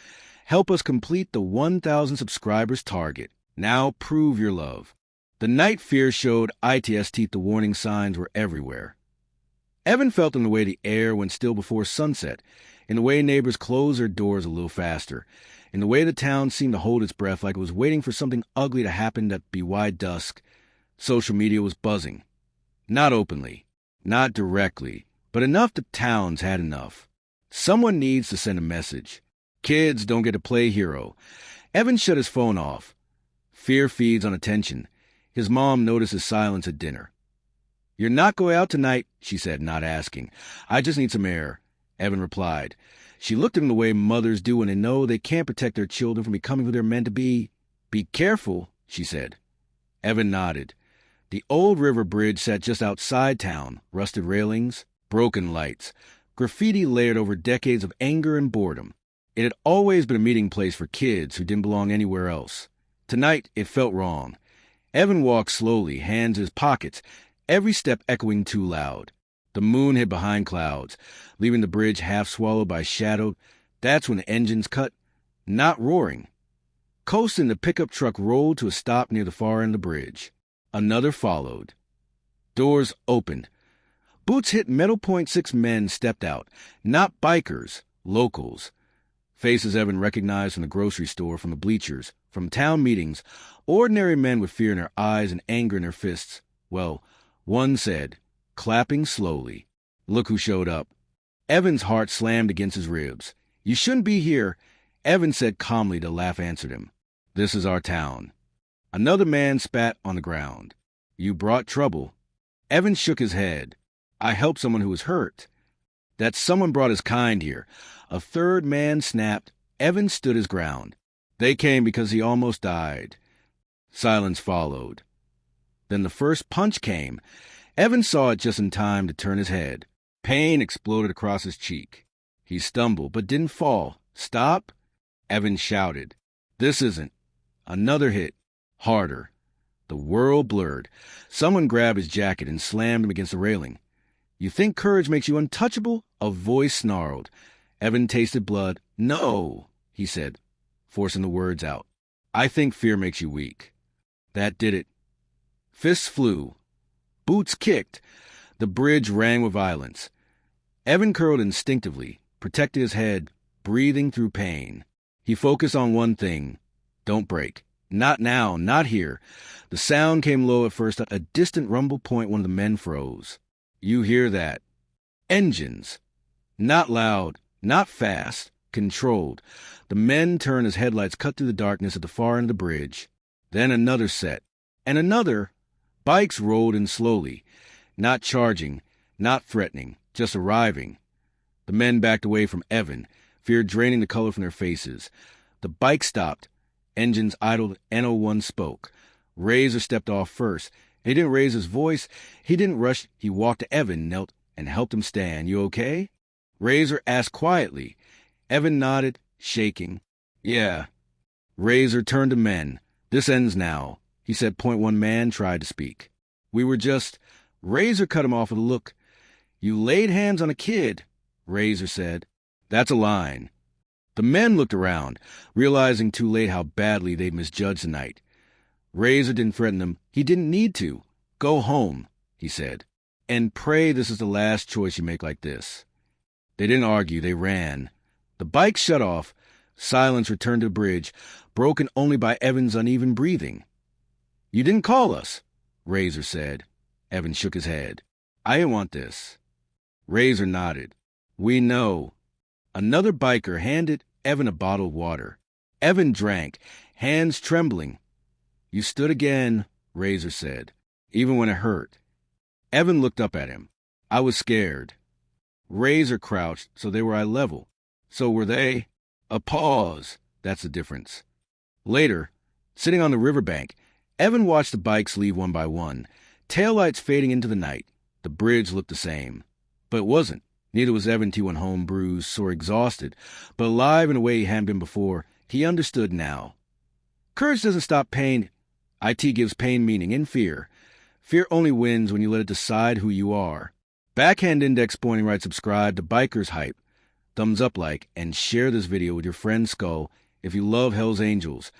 Help us complete the 1,000 subscribers target. Now prove your love. The night fear showed ITS teeth. The warning signs were everywhere. Evan felt in the way the air went still before sunset, in the way neighbors closed their doors a little faster, in the way the town seemed to hold its breath like it was waiting for something ugly to happen at be wide dusk. Social media was buzzing. Not openly, not directly, but enough that towns had enough. Someone needs to send a message. Kids don't get to play hero. Evan shut his phone off. Fear feeds on attention. His mom noticed his silence at dinner. "You're not going out tonight," she said, not asking. "I just need some air," Evan replied. She looked at him the way mothers do when they know they can't protect their children from becoming who they're meant to be. "Be careful," she said. Evan nodded. The old river bridge sat just outside town, rusted railings, broken lights, graffiti layered over decades of anger and boredom. It had always been a meeting place for kids who didn't belong anywhere else. Tonight, it felt wrong. Evan walked slowly, hands in his pockets, every step echoing too loud. The moon hid behind clouds, leaving the bridge half swallowed by shadow. That's when the engines cut, not roaring. Coasting, the pickup truck rolled to a stop near the far end of the bridge. Another followed. Doors opened. Boots hit metal. 6 men stepped out. Not bikers, locals. Faces Evan recognized from the grocery store, from the bleachers, from town meetings. Ordinary men with fear in their eyes and anger in their fists. Well, one said, clapping slowly, "Look who showed up." Evan's heart slammed against his ribs. "You shouldn't be here," Evan said calmly. The laugh answered him. "This is our town." Another man spat on the ground. "You brought trouble." Evan shook his head. "I helped someone who was hurt." That someone brought his kind here. A third man snapped. Evan stood his ground. "They came because he almost died." Silence followed. Then the first punch came. Evan saw it just in time to turn his head. Pain exploded across his cheek. He stumbled, but didn't fall. "Stop!" Evan shouted. "This isn't." Another hit. Harder. The world blurred. Someone grabbed his jacket and slammed him against the railing. "You think courage makes you untouchable?" A voice snarled. Evan tasted blood. "No," he said, forcing the words out. "I think fear makes you weak." That did it. Fists flew. Boots kicked. The bridge rang with violence. Evan curled instinctively, protected his head, breathing through pain. He focused on one thing. Don't break. Not now, not here. The sound came low at first, a distant rumble point one of the men froze. You hear that? Engines. Not loud, not fast, controlled. The men turned as headlights cut through the darkness at the far end of the bridge. Then another set. And another. Bikes rolled in slowly. Not charging, not threatening, just arriving. The men backed away from Evan, fear draining the color from their faces. The bike stopped. Engines idled. N01 spoke. Razor stepped off first. He didn't raise his voice. He didn't rush. He walked to Evan, knelt, and helped him stand. You okay? Razor asked quietly. Evan nodded, shaking. Yeah. Razor turned to men. This ends now, he said. Point one man tried to speak. We were just... Razor cut him off with a look. You laid hands on a kid, Razor said. That's a line. The men looked around, realizing too late how badly they'd misjudged the night. Razor didn't threaten them. He didn't need to. Go home, he said, and pray this is the last choice you make like this. They didn't argue. They ran. The bike shut off. Silence returned to the bridge, broken only by Evan's uneven breathing. You didn't call us, Razor said. Evan shook his head. I didn't want this. Razor nodded. We know. Another biker handed Evan a bottle of water. Evan drank, hands trembling. You stood again, Razor said, even when it hurt. Evan looked up at him. I was scared. Razor crouched, so they were eye level. So were they. A pause. That's the difference. Later, sitting on the riverbank, Evan watched the bikes leave one by one, taillights fading into the night. The bridge looked the same. But it wasn't. Neither was Evan. He went home bruised, sore, exhausted, but alive in a way he hadn't been before. He understood now. Courage doesn't stop pain. IT gives pain meaning in fear. Fear only wins when you let it decide who you are. Backhand index pointing right, subscribe to Bikershype. Thumbs up like, and share this video with your friend Skull if you love Hell's Angels.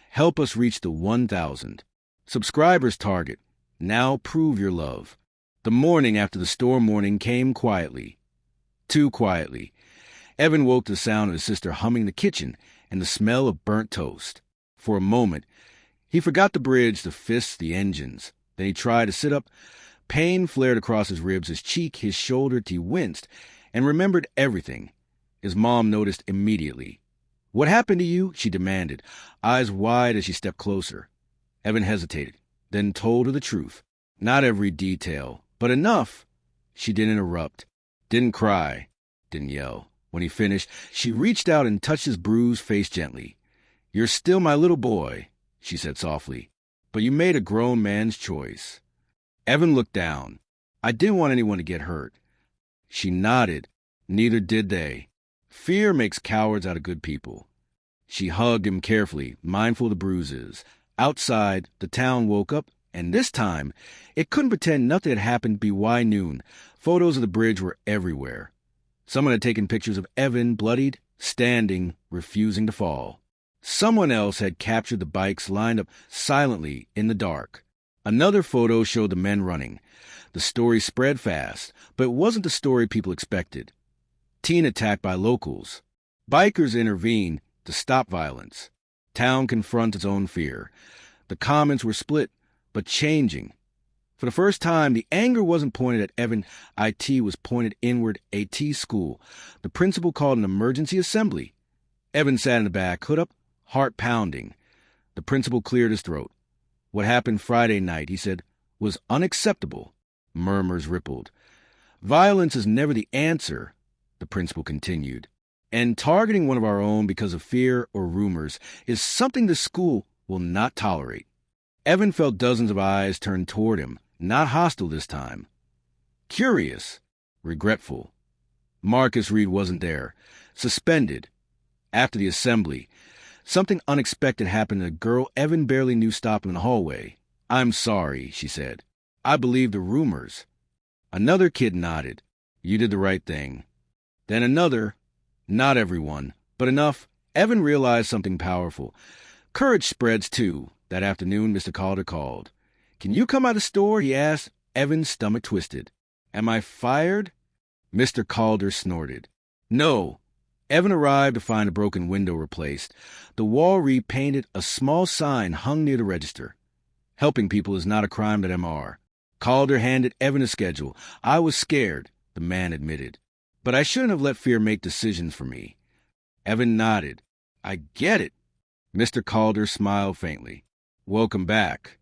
Help us reach the 1,000. Subscribers target. Now prove your love. The morning after the storm warning came quietly. Too quietly. Evan woke to the sound of his sister humming in the kitchen and the smell of burnt toast. For a moment, he forgot the bridge, the fists, the engines. Then he tried to sit up. Pain flared across his ribs, his cheek, his shoulder. He winced and remembered everything. His mom noticed immediately. What happened to you? She demanded, eyes wide as she stepped closer. Evan hesitated, then told her the truth. Not every detail, but enough. She didn't interrupt, didn't cry, didn't yell. When he finished, she reached out and touched his bruised face gently. You're still my little boy, she said softly, but you made a grown man's choice. Evan looked down. I didn't want anyone to get hurt. She nodded. Neither did they. Fear makes cowards out of good people. She hugged him carefully, mindful of the bruises. Outside, the town woke up, and this time, it couldn't pretend nothing had happened by noon. Photos of the bridge were everywhere. Someone had taken pictures of Evan, bloodied, standing, refusing to fall. Someone else had captured the bikes lined up silently in the dark. Another photo showed the men running. The story spread fast, but it wasn't the story people expected. Teen attacked by locals. Bikers intervened to stop violence. Town confronts its own fear. The comments were split, but changing. For the first time, the anger wasn't pointed at Evan. IT was pointed inward. AT school. The principal called an emergency assembly. Evan sat in the back, hood up, heart pounding. The principal cleared his throat. What happened Friday night, he said, was unacceptable. Murmurs rippled. Violence is never the answer, the principal continued. And targeting one of our own because of fear or rumors is something the school will not tolerate. Evan felt dozens of eyes turned toward him, not hostile this time. Curious, regretful. Marcus Reed wasn't there. Suspended. After the assembly, something unexpected happened to a girl Evan barely knew stopped in the hallway. I'm sorry, she said. I believe the rumors. Another kid nodded. You did the right thing. Then another. Not everyone, but enough. Evan realized something powerful. Courage spreads, too. That afternoon, Mr. Calder called. Can you come out of the store? He asked. Evan's stomach twisted. Am I fired? Mr. Calder snorted. No. Evan arrived to find a broken window replaced. The wall repainted, a small sign hung near the register. Helping people is not a crime at MR. Calder handed Evan a schedule. I was scared, the man admitted. But I shouldn't have let fear make decisions for me. Evan nodded. I get it. Mr. Calder smiled faintly. Welcome back.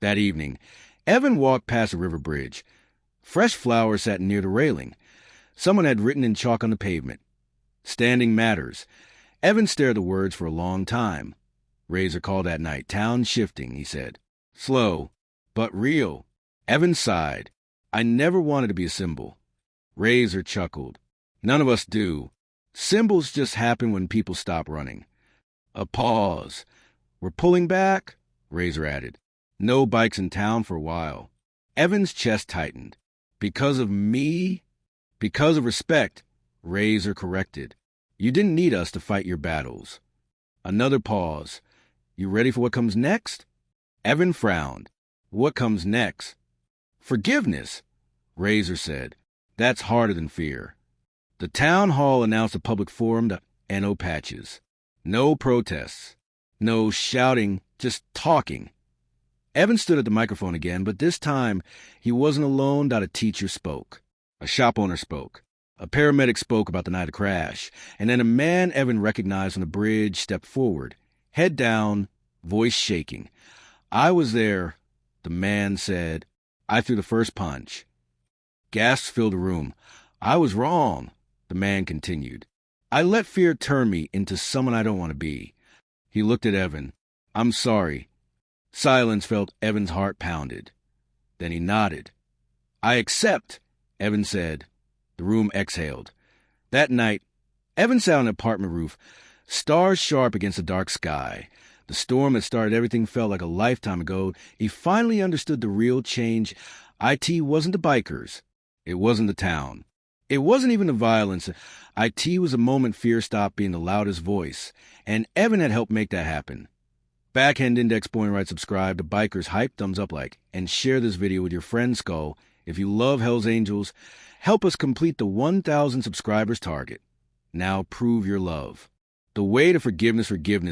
That evening, Evan walked past a river bridge. Fresh flowers sat near the railing. Someone had written in chalk on the pavement, "Standing matters." Evan stared at the words for a long time. Razor called that night. Town shifting, he said. Slow, but real. Evan sighed. I never wanted to be a symbol. Razor chuckled. None of us do. Symbols just happen when people stop running. A pause. We're pulling back, Razor added. No bikes in town for a while. Evan's chest tightened. Because of me? Because of respect, Razor corrected. You didn't need us to fight your battles. Another pause. You ready for what comes next? Evan frowned. What comes next? Forgiveness, Razor said. That's harder than fear. The town hall announced a public forum to NO patches. No protests. No shouting, just talking. Evan stood at the microphone again, but this time he wasn't alone. A teacher spoke. A shop owner spoke. A paramedic spoke about the night of crash. And then a man Evan recognized on the bridge stepped forward, head down, voice shaking. I was there, the man said. I threw the first punch. Gasps filled the room. I was wrong, the man continued. I let fear turn me into someone I don't want to be. He looked at Evan. I'm sorry. Silence felt Evan's heart pounded. Then he nodded. I accept, Evan said. The room exhaled. That night, Evan sat on an apartment roof, stars sharp against the dark sky. The storm that started everything felt like a lifetime ago. He finally understood the real change. IT wasn't the bikers. It wasn't the town. It wasn't even the violence. IT was a moment fear stopped being the loudest voice, and Evan had helped make that happen. Backhand index point right, subscribe to Bikershype, thumbs up like, and share this video with your friend Skull. If you love Hell's Angels, help us complete the 1,000 subscribers target. Now prove your love. The way to forgiveness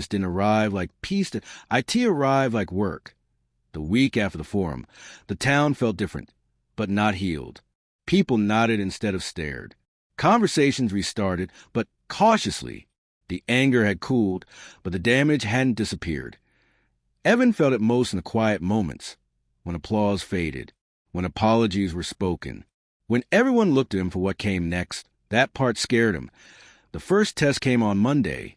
didn't arrive like peace. IT arrived like work. The week after the forum, the town felt different, but not healed. People nodded instead of stared. Conversations restarted, but cautiously. The anger had cooled, but the damage hadn't disappeared. Evan felt it most in the quiet moments, when applause faded, when apologies were spoken, when everyone looked at him for what came next. That part scared him. The first test came on Monday.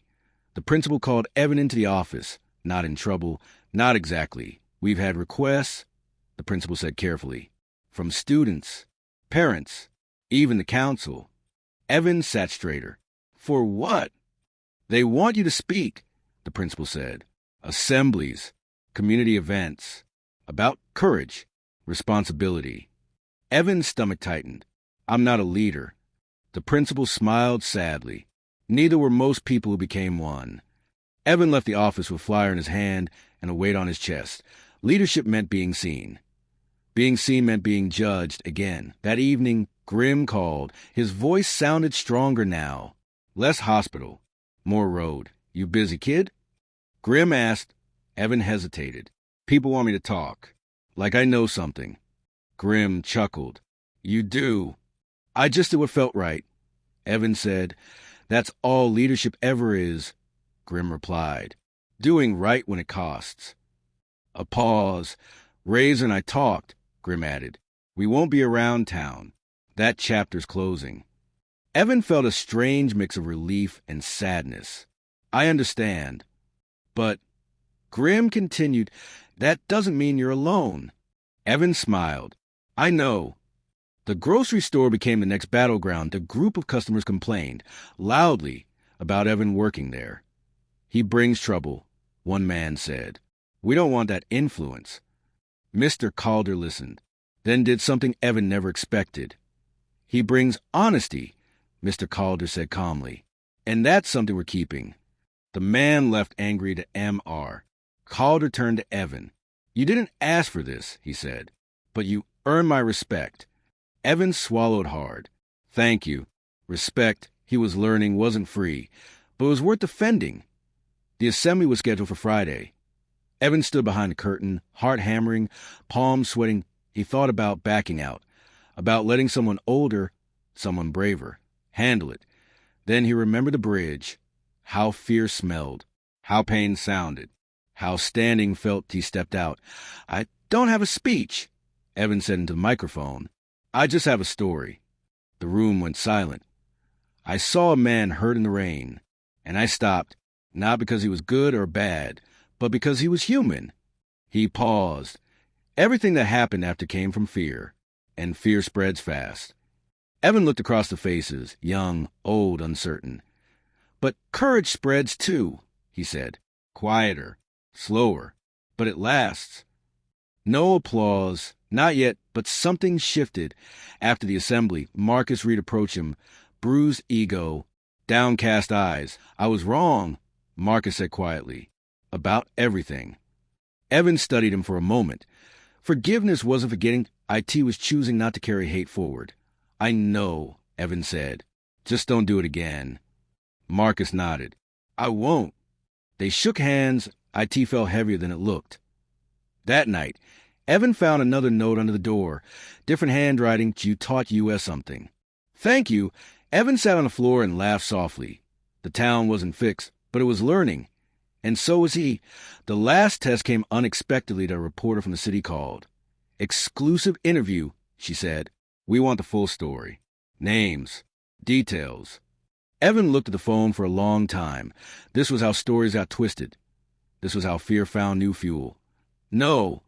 The principal called Evan into the office. Not in trouble, not exactly. We've had requests, the principal said carefully, from students, parents, even the council. Evan sat straighter. For what? They want you to speak, the principal said. Assemblies, community events, about courage, responsibility. Evan's stomach tightened. I'm not a leader. The principal smiled sadly. Neither were most people who became one. Evan left the office with a flyer in his hand and a weight on his chest. Leadership meant being seen. Being seen meant being judged again. That evening, Grim called. His voice sounded stronger now. Less hospital, more road. You busy, kid? Grim asked. Evan hesitated. People want me to talk. Like I know something. Grim chuckled. You do. I just did what felt right. Evan said. That's all leadership ever is, Grim replied. Doing right when it costs. A pause. Razor and I talked, Grim added. We won't be around town. That chapter's closing. Evan felt a strange mix of relief and sadness. I understand. But, Grim continued, that doesn't mean you're alone. Evan smiled. I know. The grocery store became the next battleground. A group of customers complained, loudly, about Evan working there. He brings trouble, one man said. We don't want that influence. Mr. Calder listened, then did something Evan never expected. He brings honesty, Mr. Calder said calmly. And that's something we're keeping. The man left angry to MR. Calder turned to Evan. You didn't ask for this, he said, but you earned my respect. Evan swallowed hard. Thank you. Respect, he was learning wasn't free, but it was worth defending. The assembly was scheduled for Friday. Evan stood behind the curtain, heart hammering, palms sweating. He thought about backing out, about letting someone older, someone braver, handle it. Then he remembered the bridge, how fear smelled, how pain sounded, how standing felt. He stepped out. "I don't have a speech," Evan said into the microphone. "I just have a story." The room went silent. "I saw a man hurt in the rain, and I stopped, not because he was good or bad, but because he was human." He paused. Everything that happened after came from fear, and fear spreads fast. Evan looked across the faces, young, old, uncertain. "But courage spreads too," he said. "Quieter, slower, but it lasts." No applause, not yet, but something shifted. After the assembly, Marcus Reed approached him, bruised ego, downcast eyes. "I was wrong," Marcus said quietly, "about everything." Evan studied him for a moment. Forgiveness wasn't forgetting. IT was choosing not to carry hate forward. "I know," Evan said. "Just don't do it again." Marcus nodded. "I won't." They shook hands. IT felt heavier than it looked. That night, Evan found another note under the door. Different handwriting. "You taught US something." "Thank you." Evan sat on the floor and laughed softly. The town wasn't fixed, but it was learning. And so was he. The last test came unexpectedly that a reporter from the city called. "Exclusive interview," she said. "We want the full story. Names. Details." Evan looked at the phone for a long time. This was how stories got twisted. This was how fear found new fuel. "No,"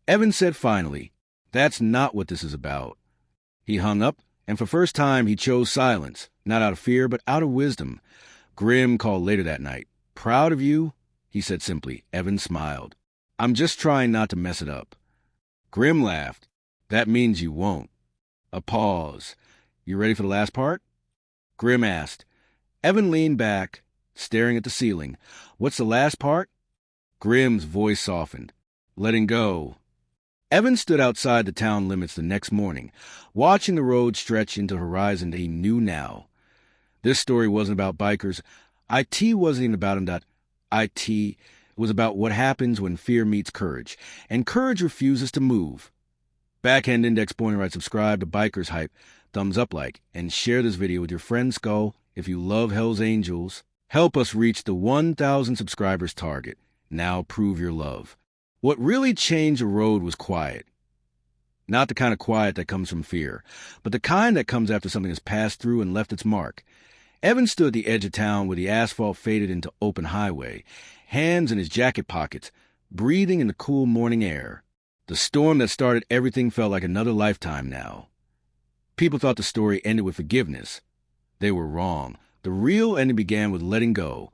Evan said finally. "That's not what this is about." He hung up, and for the first time he chose silence, not out of fear, but out of wisdom. Grim called later that night. "Proud of you," he said simply. Evan smiled. "I'm just trying not to mess it up." Grim laughed. "That means you won't." A pause. "You ready for the last part?" Grim asked. Evan leaned back, staring at the ceiling. "What's the last part?" Grim's voice softened. "Letting go." Evan stood outside the town limits the next morning, watching the road stretch into a horizon that he knew now. This story wasn't about bikers. IT wasn't even about him. IT was about what happens when fear meets courage, and courage refuses to move. Backhand Index pointing right. Subscribe to Bikershype, thumbs up like, and share this video with your friend Skull if you love Hell's Angels. Help us reach the 1,000 subscribers target. Now prove your love. What really changed the road was quiet. Not the kind of quiet that comes from fear, but the kind that comes after something has passed through and left its mark. Evan stood at the edge of town where the asphalt faded into open highway, hands in his jacket pockets, breathing in the cool morning air. The storm that started everything felt like another lifetime now. People thought the story ended with forgiveness. They were wrong. The real ending began with letting go.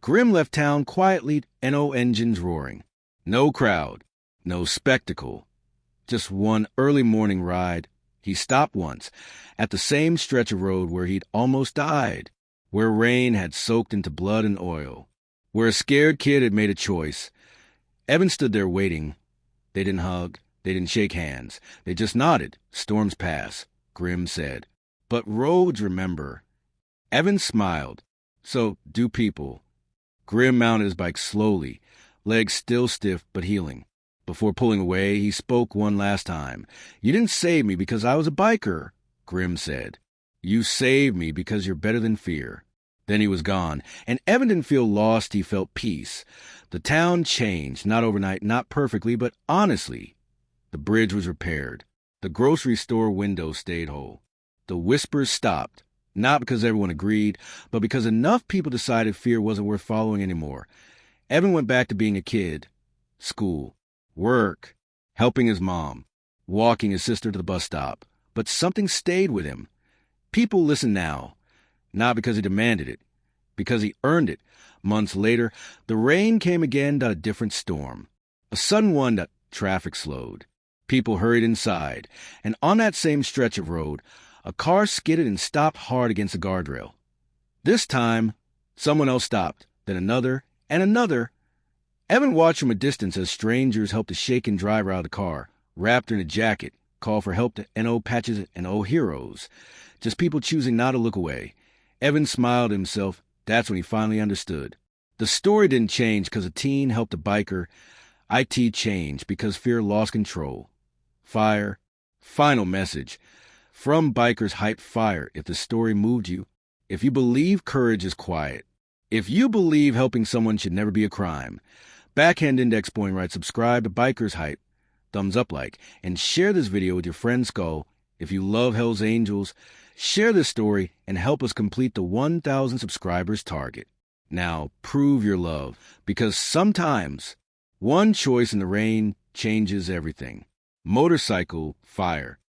Grim left town quietly, NO engines roaring. No crowd, no spectacle. Just one early morning ride. He stopped once, at the same stretch of road where he'd almost died, where rain had soaked into blood and oil, where a scared kid had made a choice. Evan stood there waiting. They didn't hug. They didn't shake hands. They just nodded. "Storms pass," Grim said. "But roads remember." Evan smiled. "So do people." Grim mounted his bike slowly, legs still stiff but healing. Before pulling away, he spoke one last time. "You didn't save me because I was a biker," Grim said. "You saved me because you're better than fear." Then he was gone, and Evan didn't feel lost. He felt peace. The town changed, not overnight, not perfectly, but honestly. The bridge was repaired. The grocery store window stayed whole. The whispers stopped, not because everyone agreed, but because enough people decided fear wasn't worth following anymore. Evan went back to being a kid. School. Work. Helping his mom. Walking his sister to the bus stop. But something stayed with him. People listened now. Not because he demanded it. Because he earned it. Months later, the rain came again, a different storm. A sudden one that traffic slowed. People hurried inside. And on that same stretch of road, a car skidded and stopped hard against a guardrail. This time, someone else stopped. Then another, and another. Evan watched from a distance as strangers helped the shaken driver out of the car, wrapped her in a jacket, called for help to NO patches and NO heroes. Just people choosing not to look away. Evan smiled to himself. That's when he finally understood. The story didn't change because a teen helped a biker. IT changed because fear lost control. Fire. Final message. From Bikershype Fire. If the story moved you, if you believe courage is quiet, if you believe helping someone should never be a crime, backhand index pointing right, subscribe to Bikershype, thumbs up like, and share this video with your friend Skull. If you love Hell's Angels, share this story and help us complete the 1,000 subscribers target. Now, prove your love, because sometimes one choice in the rain changes everything. Motorcycle Fire.